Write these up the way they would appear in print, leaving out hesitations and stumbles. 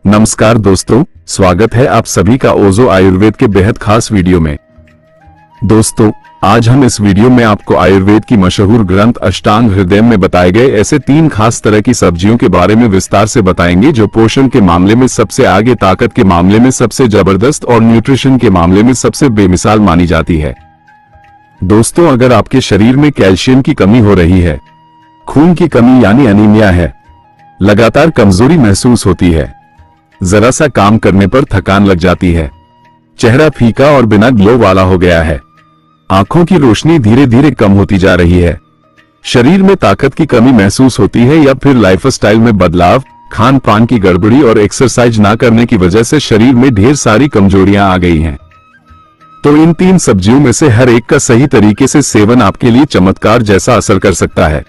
नमस्कार दोस्तों, स्वागत है आप सभी का ओजो आयुर्वेद के बेहद खास वीडियो में। दोस्तों, आज हम इस वीडियो में आपको आयुर्वेद की मशहूर ग्रंथ अष्टांग हृदय में बताए गए ऐसे 3 खास तरह की सब्जियों के बारे में विस्तार से बताएंगे जो पोषण के मामले में सबसे आगे, ताकत के मामले में सबसे जबरदस्त और न्यूट्रिशन के मामले में सबसे बेमिसाल मानी जाती है। दोस्तों, अगर आपके शरीर में कैल्शियम की कमी हो रही है, खून की कमी यानी एनीमिया है, लगातार कमजोरी महसूस होती है, जरा सा काम करने पर थकान लग जाती है, चेहरा फीका और बिना ग्लो वाला हो गया है, आंखों की रोशनी धीरे धीरे कम होती जा रही है, शरीर में ताकत की कमी महसूस होती है, या फिर लाइफस्टाइल में बदलाव, खान पान की गड़बड़ी और एक्सरसाइज ना करने की वजह से शरीर में ढेर सारी कमजोरियां आ गई हैं, तो इन 3 सब्जियों में से हर एक का सही तरीके से सेवन आपके लिए चमत्कार जैसा असर कर सकता है।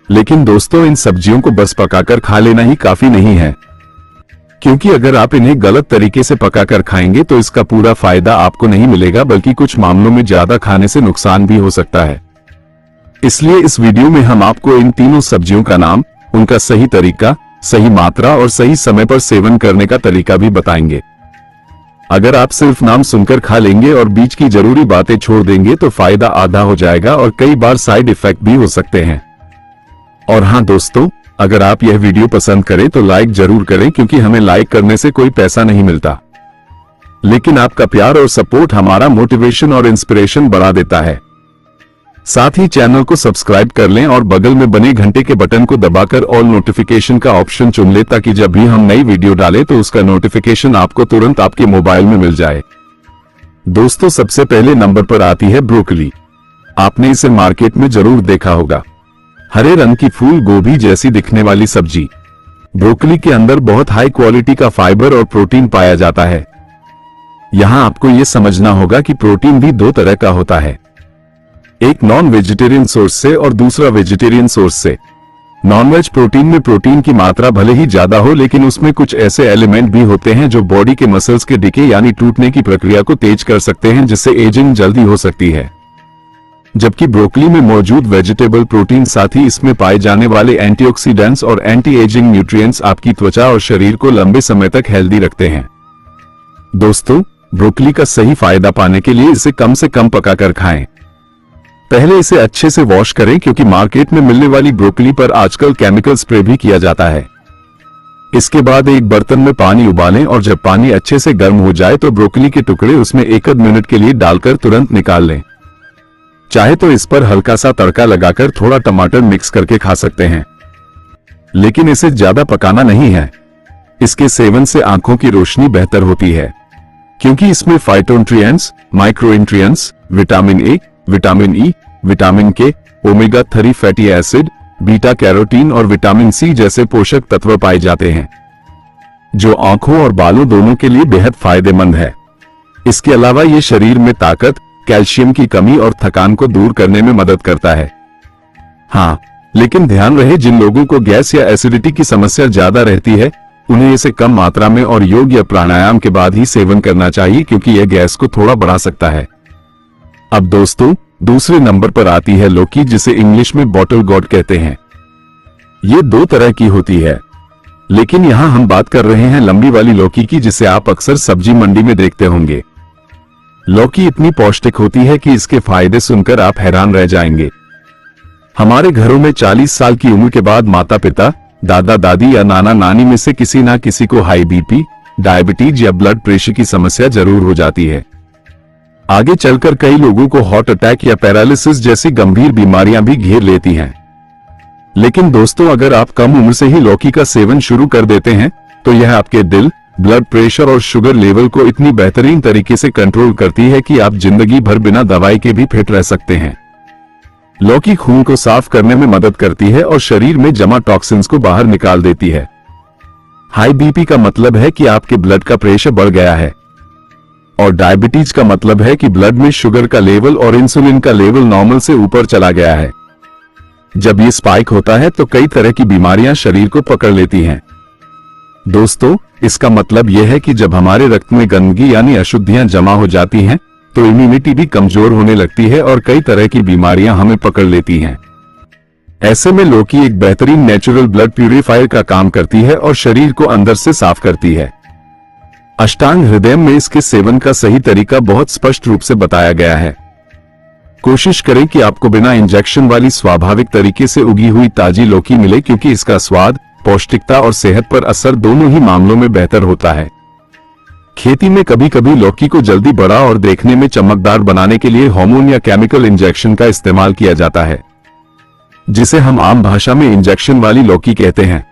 लेकिन दोस्तों, इन सब्जियों को बस पकाकर खा लेना ही काफी नहीं है, क्योंकि अगर आप इन्हें गलत तरीके से पकाकर खाएंगे तो इसका पूरा फायदा आपको नहीं मिलेगा, बल्कि कुछ मामलों में ज्यादा खाने से नुकसान भी हो सकता है। इसलिए इस वीडियो में हम आपको इन तीनों सब्जियों का नाम, उनका सही तरीका, सही मात्रा और सही समय पर सेवन करने का तरीका भी बताएंगे। अगर आप सिर्फ नाम सुनकर खा लेंगे और बीच की जरूरी बातें छोड़ देंगे तो फायदा आधा हो जाएगा और कई बार साइड इफेक्ट भी हो सकते हैं। और हाँ दोस्तों, अगर आप यह वीडियो पसंद करें तो लाइक जरूर करें, क्योंकि हमें लाइक करने से कोई पैसा नहीं मिलता, लेकिन आपका प्यार और सपोर्ट हमारा मोटिवेशन और इंस्पिरेशन बढ़ा देता है। साथ ही चैनल को सब्सक्राइब कर लें और बगल में बने घंटे के बटन को दबाकर ऑल नोटिफिकेशन का ऑप्शन चुन लें, ताकि जब भी हम नई वीडियो डालें तो उसका नोटिफिकेशन आपको तुरंत आपके मोबाइल में मिल जाए। दोस्तों, सबसे पहले नंबर पर आती है ब्रोकली। आपने इसे मार्केट में जरूर देखा होगा, हरे रंग की फूल गोभी जैसी दिखने वाली सब्जी। ब्रोकली के अंदर बहुत हाई क्वालिटी का फाइबर और प्रोटीन पाया जाता है। यहां आपको यह समझना होगा कि प्रोटीन भी 2 तरह का होता है, एक नॉन वेजिटेरियन सोर्स से और दूसरा वेजिटेरियन सोर्स से। नॉन वेज प्रोटीन में प्रोटीन की मात्रा भले ही ज्यादा हो, लेकिन उसमें कुछ ऐसे एलिमेंट भी होते हैं जो बॉडी के मसल्स के डिके यानी टूटने की प्रक्रिया को तेज कर सकते हैं, जिससे एजिंग जल्दी हो सकती है। जबकि ब्रोकली में मौजूद वेजिटेबल प्रोटीन, साथ ही इसमें पाए जाने वाले एंटीऑक्सीडेंट्स और एंटी एजिंग न्यूट्रिएंट्स आपकी त्वचा और शरीर को लंबे समय तक हेल्दी रखते हैं। दोस्तों, ब्रोकली का सही फायदा पाने के लिए इसे कम से कम पकाकर खाएं। पहले इसे अच्छे से वॉश करें, क्योंकि मार्केट में मिलने वाली ब्रोकली पर आजकल केमिकल स्प्रे भी किया जाता है। इसके बाद एक बर्तन में पानी उबालें और जब पानी अच्छे से गर्म हो जाए तो ब्रोकली के टुकड़े उसमें 1 मिनट के लिए डालकर तुरंत निकाल लें। चाहे तो इस पर हल्का सा तड़का लगाकर थोड़ा टमाटर मिक्स करके खा सकते हैं, लेकिन इसे ज्यादा पकाना नहीं है। इसके सेवन से आंखों की रोशनी बेहतर होती है, क्योंकि इसमें phytonutrients, micronutrients, vitamin A, vitamin E, vitamin K, omega 3 fatty acid, beta carotene और विटामिन सी जैसे पोषक तत्व पाए जाते हैं, जो आंखों और बालों दोनों के लिए बेहद फायदेमंद है। इसके अलावा ये शरीर में ताकत, कैल्शियम की कमी और थकान को दूर करने में मदद करता है। हाँ, लेकिन ध्यान रहे, जिन लोगों को गैस या एसिडिटी की समस्या ज्यादा रहती है, उन्हें इसे कम मात्रा में और योग या प्राणायाम के बाद ही सेवन करना चाहिए, क्योंकि यह गैस को थोड़ा बढ़ा सकता है। अब दोस्तों, दूसरे नंबर पर आती है लौकी, जिसे इंग्लिश में बॉटल गॉड कहते हैं। ये 2 तरह की होती है, लेकिन यहां हम बात कर रहे हैं लंबी वाली लौकी की, जिसे आप अक्सर सब्जी मंडी में देखते होंगे। लौकी इतनी पौष्टिक होती है कि इसके फायदे सुनकर आप हैरान रह जाएंगे। हमारे घरों में 40 साल की उम्र के बाद माता पिता, दादा दादी या नाना नानी में से किसी ना किसी को हाई बीपी, डायबिटीज या ब्लड प्रेशर की समस्या जरूर हो जाती है। आगे चलकर कई लोगों को हार्ट अटैक या पैरालिसिस जैसी गंभीर बीमारियां भी घेर लेती हैं। लेकिन दोस्तों, अगर आप कम उम्र से ही लौकी का सेवन शुरू कर देते हैं तो यह आपके दिल, ब्लड प्रेशर और शुगर लेवल को इतनी बेहतरीन तरीके से कंट्रोल करती है कि आप जिंदगी भर बिना दवाई के भी फिट रह सकते हैं। लौकी खून को साफ करने में मदद करती है और शरीर में जमा टॉक्सिन्स को बाहर निकाल देती है। हाई बीपी का मतलब है कि आपके ब्लड का प्रेशर बढ़ गया है, और डायबिटीज का मतलब है कि ब्लड में शुगर का लेवल और इंसुलिन का लेवल नॉर्मल से ऊपर चला गया है। जब ये स्पाइक होता है तो कई तरह की बीमारियां शरीर को पकड़ लेती हैं। दोस्तों, इसका मतलब यह है कि जब हमारे रक्त में गंदगी यानी अशुद्धियां जमा हो जाती हैं, तो इम्यूनिटी भी कमजोर होने लगती है और कई तरह की बीमारियां हमें पकड़ लेती हैं। ऐसे में लौकी एक बेहतरीन नेचुरल ब्लड प्यूरिफायर का काम करती है और शरीर को अंदर से साफ करती है। अष्टांग हृदय में इसके सेवन का सही तरीका बहुत स्पष्ट रूप से बताया गया है। कोशिश करें कि आपको बिना इंजेक्शन वाली स्वाभाविक तरीके से उगी हुई ताजी लौकी मिले, क्योंकि इसका स्वाद, पौष्टिकता और सेहत पर असर दोनों ही मामलों में बेहतर होता है। खेती में कभी कभी लौकी को जल्दी बड़ा और देखने में चमकदार बनाने के लिए हार्मोन या केमिकल इंजेक्शन का इस्तेमाल किया जाता है, जिसे हम आम भाषा में इंजेक्शन वाली लौकी कहते हैं।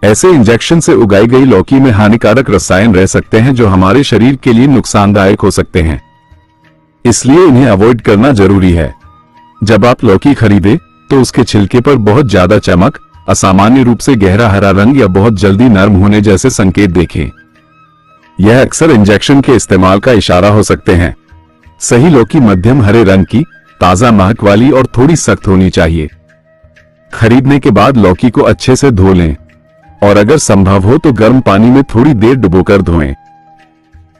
ऐसे इंजेक्शन से उगाई गई लौकी में हानिकारक रसायन रह सकते हैं जो हमारे शरीर के लिए नुकसानदायक हो सकते हैं, इसलिए इन्हें अवॉइड करना जरूरी है। जब आप लौकी खरीदें तो उसके छिलके पर बहुत ज्यादा चमक, असामान्य रूप से गहरा हरा रंग या बहुत जल्दी नरम होने जैसे संकेत देखें। यह अक्सर इंजेक्शन के इस्तेमाल का इशारा हो सकते हैं। सही लौकी मध्यम हरे रंग की, ताजा महक वाली और थोड़ी सख्त होनी चाहिए। खरीदने के बाद लौकी को अच्छे से धो लें और अगर संभव हो तो गर्म पानी में थोड़ी देर डुबोकर धोएं।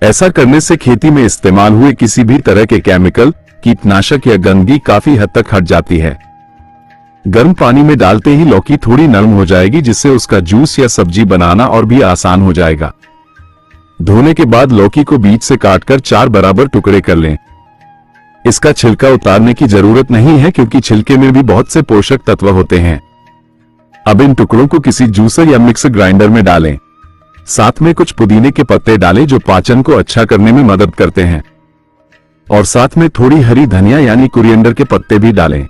ऐसा करने से खेती में इस्तेमाल हुए किसी भी तरह के केमिकल, कीटनाशक या गंदगी काफी हद तक हट जाती है। गर्म पानी में डालते ही लौकी थोड़ी नरम हो जाएगी, जिससे उसका जूस या सब्जी बनाना और भी आसान हो जाएगा। धोने के बाद लौकी को बीच से काटकर 4 बराबर टुकड़े कर लें। इसका छिलका उतारने की जरूरत नहीं है, क्योंकि छिलके में भी बहुत से पोषक तत्व होते हैं। अब इन टुकड़ों को किसी जूसर या मिक्सर ग्राइंडर में डालें। साथ में कुछ पुदीने के पत्ते डालें जो पाचन को अच्छा करने में मदद करते हैं, और साथ में थोड़ी हरी धनिया यानी कोरिएंडर के पत्ते भी डालें।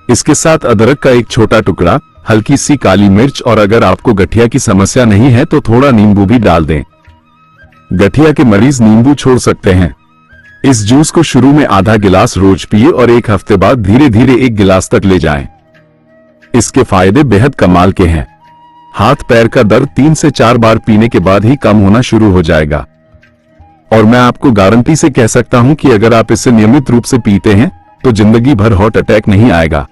इसके साथ अदरक का एक छोटा टुकड़ा, हल्की सी काली मिर्च और अगर आपको गठिया की समस्या नहीं है तो थोड़ा नींबू भी डाल दें। गठिया के मरीज नींबू छोड़ सकते हैं। इस जूस को शुरू में आधा गिलास रोज पिए और 1 हफ्ते बाद धीरे धीरे 1 गिलास तक ले जाएं। इसके फायदे बेहद कमाल के हैं। हाथ पैर का दर्द 3 से 4 बार पीने के बाद ही कम होना शुरू हो जाएगा, और मैं आपको गारंटी से कह सकता हूं कि अगर आप इसे नियमित रूप से पीते हैं तो जिंदगी भर हार्ट अटैक नहीं आएगा।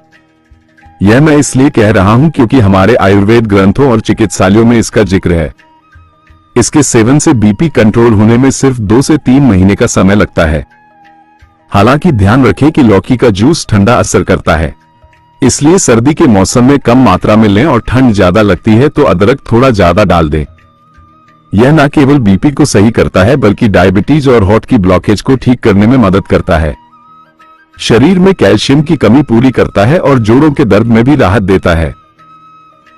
यह मैं इसलिए कह रहा हूं क्योंकि हमारे आयुर्वेद ग्रंथों और चिकित्सालयों में इसका जिक्र है। इसके सेवन से बीपी कंट्रोल होने में सिर्फ 2 से 3 महीने का समय लगता है। हालांकि ध्यान रखें कि लौकी का जूस ठंडा असर करता है, इसलिए सर्दी के मौसम में कम मात्रा में लें और ठंड ज्यादा लगती है तो अदरक थोड़ा ज्यादा डाल दें। यह न केवल बीपी को सही करता है बल्कि डायबिटीज और हार्ट की ब्लॉकेज को ठीक करने में मदद करता है। शरीर में कैल्शियम की कमी पूरी करता है और जोड़ों के दर्द में भी राहत देता है।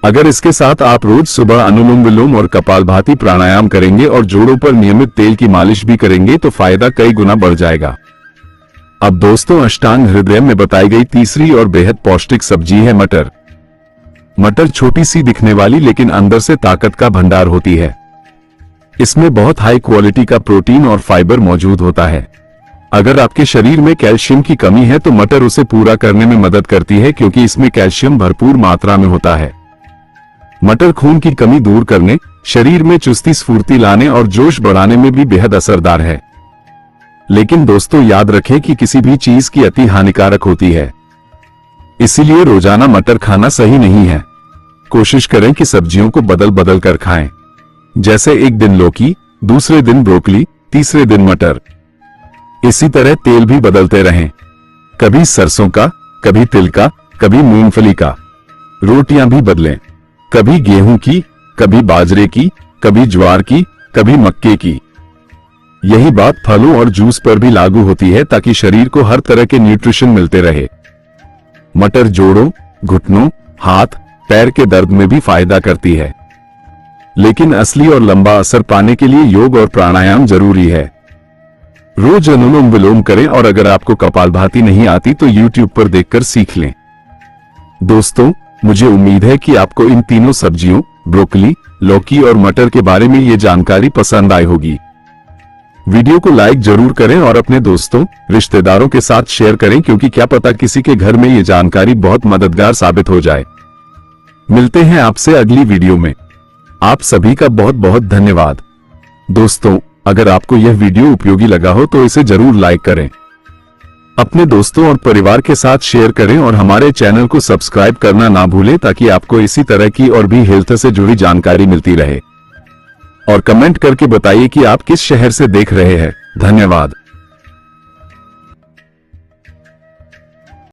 अगर इसके साथ आप रोज सुबह अनुलोम विलोम और कपालभाति प्राणायाम करेंगे और जोड़ों पर नियमित तेल की मालिश भी करेंगे तो फायदा कई गुना बढ़ जाएगा। अब दोस्तों, अष्टांग हृदय में बताई गई तीसरी और बेहद पौष्टिक सब्जी है मटर। मटर छोटी सी दिखने वाली लेकिन अंदर से ताकत का भंडार होती है। इसमें बहुत हाई क्वालिटी का प्रोटीन और फाइबर मौजूद होता है। अगर आपके शरीर में कैल्शियम की कमी है तो मटर उसे पूरा करने में मदद करती है, क्योंकि इसमें कैल्शियम भरपूर मात्रा में होता है। मटर खून की कमी दूर करने, शरीर में चुस्ती स्फूर्ति लाने और जोश बढ़ाने में भी बेहद असरदार है। लेकिन दोस्तों, याद रखें कि किसी भी चीज की अति हानिकारक होती है, इसीलिए रोजाना मटर खाना सही नहीं है। कोशिश करें कि सब्जियों को बदल बदल कर खाएं, जैसे एक दिन लौकी, दूसरे दिन ब्रोकली, तीसरे दिन मटर। इसी तरह तेल भी बदलते रहें, कभी सरसों का, कभी तिल का, कभी मूंगफली का। रोटियां भी बदलें, कभी गेहूं की, कभी बाजरे की, कभी ज्वार की, कभी मक्के की। यही बात फलों और जूस पर भी लागू होती है, ताकि शरीर को हर तरह के न्यूट्रिशन मिलते रहे। मटर जोड़ों, घुटनों, हाथ पैर के दर्द में भी फायदा करती है, लेकिन असली और लंबा असर पाने के लिए योग और प्राणायाम जरूरी है। रोज अनुलोम विलोम करें और अगर आपको कपालभाति नहीं आती तो YouTube पर देखकर सीख लें। दोस्तों, मुझे उम्मीद है कि आपको इन तीनों सब्जियों ब्रोकली, लौकी और मटर के बारे में ये जानकारी पसंद आई होगी। वीडियो को लाइक जरूर करें और अपने दोस्तों रिश्तेदारों के साथ शेयर करें, क्योंकि क्या पता किसी के घर में ये जानकारी बहुत मददगार साबित हो जाए। मिलते हैं आपसे अगली वीडियो में। आप सभी का बहुत बहुत धन्यवाद। दोस्तों, अगर आपको यह वीडियो उपयोगी लगा हो तो इसे जरूर लाइक करें, अपने दोस्तों और परिवार के साथ शेयर करें और हमारे चैनल को सब्सक्राइब करना ना भूलें, ताकि आपको इसी तरह की और भी हेल्थ से जुड़ी जानकारी मिलती रहे। और कमेंट करके बताइए कि आप किस शहर से देख रहे हैं। धन्यवाद।